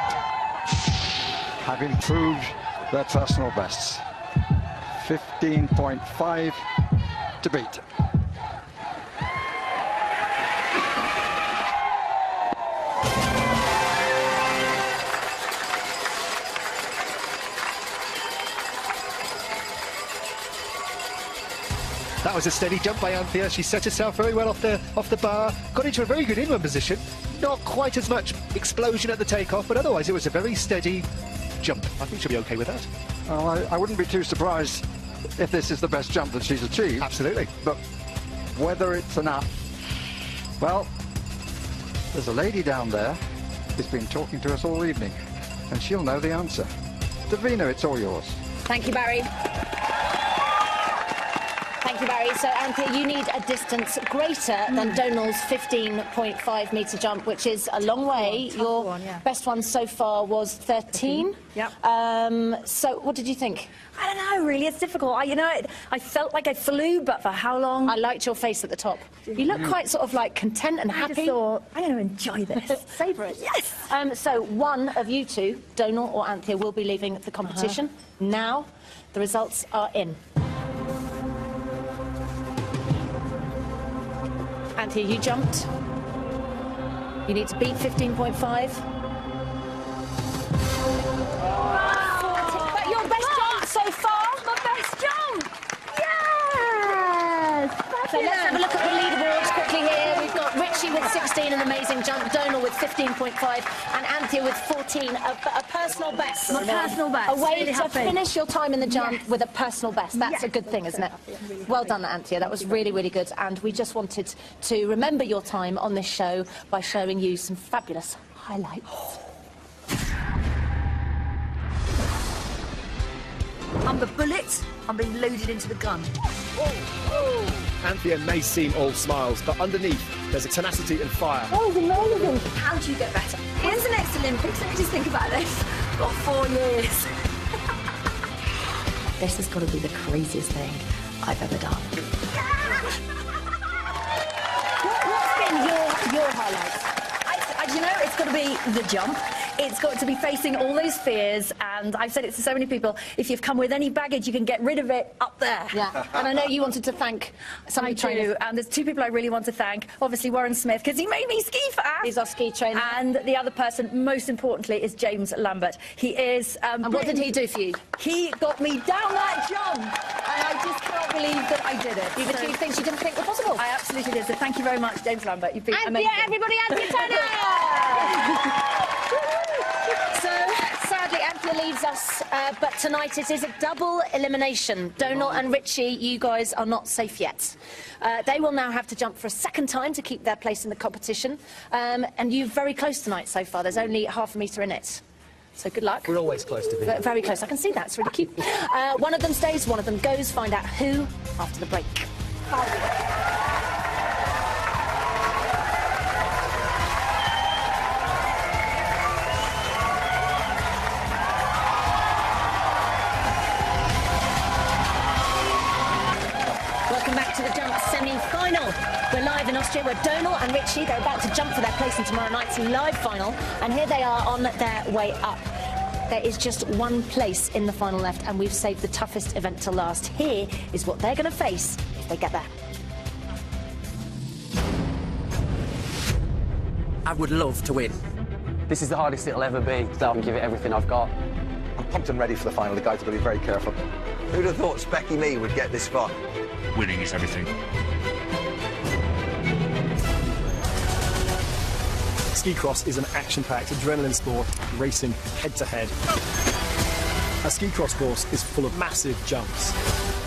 have improved their personal bests. 15.5 to beat. That was a steady jump by Anthea. She set herself very well off the bar, got into a very good inrun position. Not quite as much explosion at the takeoff, but otherwise it was a very steady jump. I think she'll be okay with that. Well, I wouldn't be too surprised if this is the best jump that she's achieved. Absolutely. But whether it's enough, well, there's a lady down there who's been talking to us all evening, and she'll know the answer. Davina, it's all yours. Thank you, Barry. Thank you, Barry. So, Anthea, you need a distance greater than Donal's 15.5 metre jump, which is a long way. Your best one so far was 13. Yep. So, what did you think? I don't know, really. It's difficult. I felt like I flew, but for how long? I liked your face at the top. You look quite sort of like content and happy. I just thought, I'm going to enjoy this. Savour it. Yes. So, one of you two, Donal or Anthea, will be leaving the competition. Now, the results are in. Anthea, you jumped. You need to beat 15.5. But your best jump so far. My best jump! Yes! So let's have a look at the leaderboards quickly here. We've got Richie with 16, an amazing jump, Donal with 15.5, and Anthea with 14, a personal best. My personal best. A way Really to happy. finish your time in the jump with a personal best. That's a good thing, isn't it? Well done, Anthea. That was really, really good. And we just wanted to remember your time on this show by showing you some fabulous highlights. I'm the bullet. I'm being loaded into the gun. Anthea may seem all smiles, but underneath there's a tenacity and fire. Oh, it's amazing. How do you get better? Here's the next Olympics. Let me just think about this. Got 4 years. This has got to be the craziest thing I've ever done. be the jump. It's got to be facing all those fears, and I've said it to so many people, if you've come with any baggage, you can get rid of it up there. Yeah, and I know you wanted to thank some I do, and there's two people I really want to thank. Obviously, Warren Smith, because he made me ski fast. He's our ski trainer. And the other person, most importantly, is James Lambert. He is... and what did he do for you? He got me down that jump, and I just can't believe that I did it. You've achieved things you didn't think were possible. I absolutely did, so thank you very much, James Lambert. You've been amazing. Yeah, everybody, Anthea Turner! So, sadly, Anthea leaves us, but tonight it is a double elimination. Donal and Richie, you guys are not safe yet. They will now have to jump for a second time to keep their place in the competition. And you're very close tonight so far. There's only half a metre in it. So good luck. We're always close to being. Very close. I can see that. It's really cute. One of them stays, one of them goes. Find out who after the break. Welcome back to the Jump semi-final. We're live in Austria where Donal and Richie, they're about to jump for their place in tomorrow night's live final, and here they are on their way up. There is just one place in the final left, and we've saved the toughest event to last. Here is what they're going to face if they get there. I would love to win. This is the hardest it'll ever be, so I'm give it everything I've got. I'm pumped and ready for the final. The guys are going to be very careful. Who'd have thought Specky me would get this far? Winning is everything. Ski cross is an action-packed adrenaline sport, racing head-to-head. A ski cross course is full of massive jumps,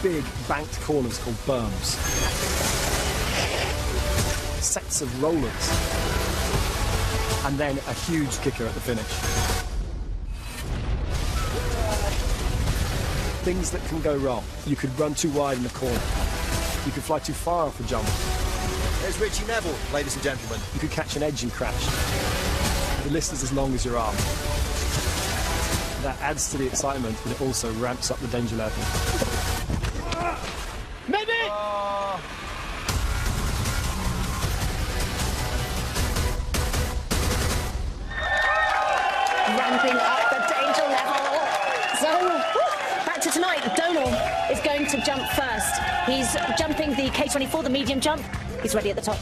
big banked corners called berms, sets of rollers, and then a huge kicker at the finish. Things that can go wrong. You could run too wide in the corner. You could fly too far off the jump. There's Richie Neville, ladies and gentlemen. You could catch an edge and crash. The list is as long as your arm. That adds to the excitement, but it also ramps up the danger level. Maybe! Ramping up the danger level. So, back to tonight. Donal is going to jump first. He's jumping the K24, the medium jump. He's ready at the top.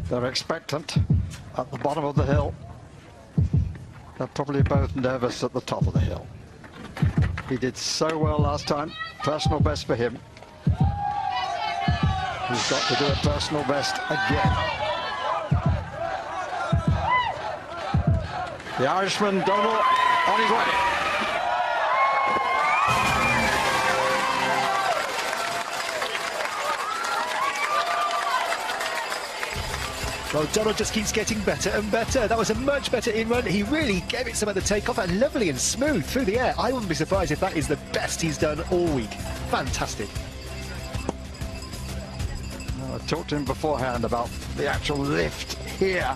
They're expectant at the bottom of the hill. They're probably both nervous at the top of the hill. He did so well last time. Personal best for him. He's got to do a personal best again. The Irishman, Donal, on his way. Well, Donal just keeps getting better and better. That was a much better in-run. He really gave it some at the takeoff, and lovely and smooth through the air. I wouldn't be surprised if that is the best he's done all week. Fantastic. Well, I talked to him beforehand about the actual lift here.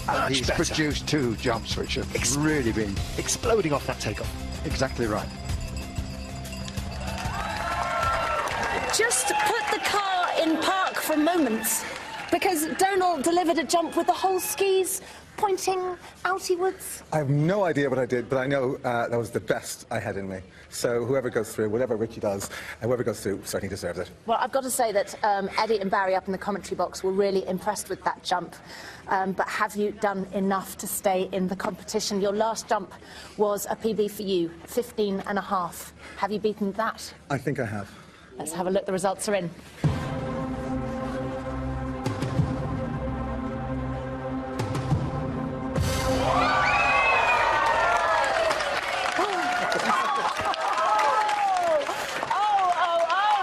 And he's produced two jumps which have really been exploding off that takeoff. Exactly right. Just put the car in park for a moment, because Donal delivered a jump with the whole skis pointing outwards. I have no idea what I did, but I know that was the best I had in me. So whoever goes through, whatever Richie does, and whoever goes through certainly deserves it. Well, I've got to say that Eddie and Barry up in the commentary box were really impressed with that jump. But have you done enough to stay in the competition? Your last jump was a PB for you, 15.5. Have you beaten that? I think I have. Let's have a look. The results are in.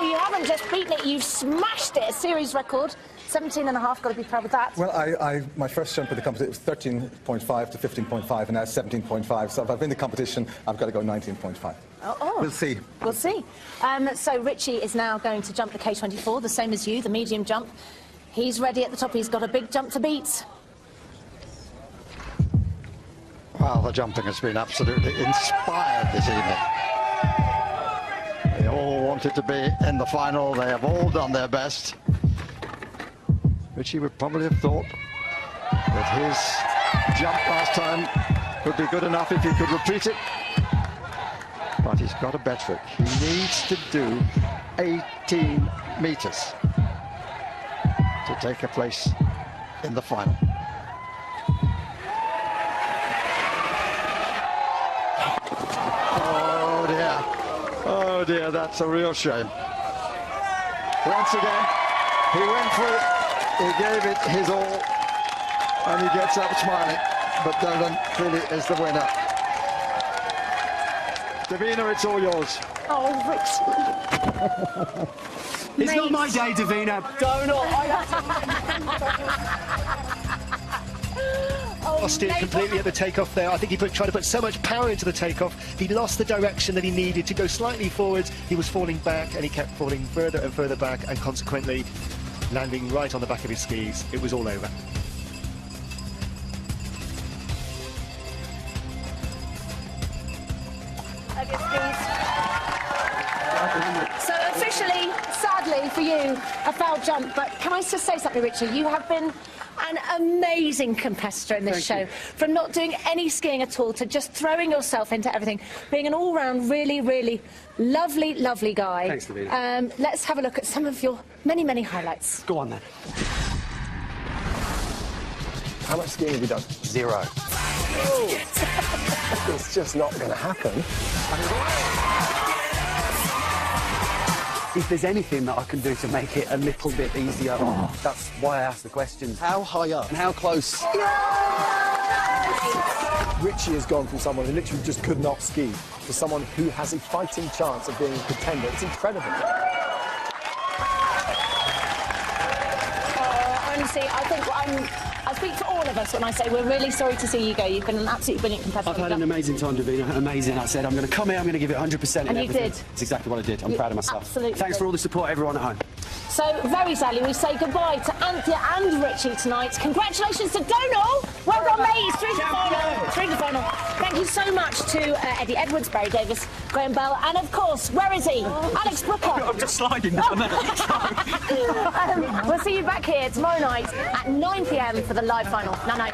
You haven't just beaten it, you've smashed it. A series record. 17.5, got to be proud of that. Well, my first jump in the competition was 13.5 to 15.5, and now 17.5. So if I've been in the competition, I've got to go 19.5. Oh. We'll see. We'll see. So Richie is now going to jump the K24, the same as you, the medium jump. He's ready at the top. He's got a big jump to beat. Well, the jumping has been absolutely inspired this evening. They all wanted to be in the final. They have all done their best. Richie would probably have thought that his jump last time would be good enough if he could repeat it. But he's got a bet for it. He needs to do 18 meters to take a place in the final. Oh dear. Oh dear, that's a real shame. Once again, he went for it. He gave it his all. And he gets up smiling. But Dolan clearly is the winner. Davina, it's all yours. Oh, Richie. It's not my day, Davina. Lost it completely at the takeoff there. I think he tried to put so much power into the takeoff, he lost the direction that he needed to go slightly forwards. He was falling back, and he kept falling further and further back, and consequently landing right on the back of his skis. It was all over. So officially, sadly for you, a foul jump. But can I just say something, Richie? You have been an amazing competitor in this show. From not doing any skiing at all to just throwing yourself into everything, being an all-round, really, really lovely, lovely guy. Thanks, Davina. Let's have a look at some of your many, many highlights. Go on, then. How much skiing have you done? 0. It's just not going to happen. If there's anything that I can do to make it a little bit easier, that's why I asked the questions. How high up? And how close? Richie has gone from someone who literally just could not ski to someone who has a fighting chance of being a contender. It's incredible. Honestly, I think I speak for all of us when I say we're really sorry to see you go. You've been an absolutely brilliant competitor. I've had an amazing time, Davina. Amazing. I said I'm going to come here, I'm going to give it 100%. And you did. It's exactly what I did. I'm proud of myself. Absolutely. Thanks for all the support, everyone at home. So, very sadly, we say goodbye to Anthea and Richie tonight. Congratulations to Donal. Well done, mate. It's through the final. Through the final. Thank you so much to Eddie Edwards, Barry Davis, Graham Bell, and of course, where is he? Alex Brooker. I'm just sliding down there. We'll see you back here tomorrow night at 9 p.m. for the live final. Night night.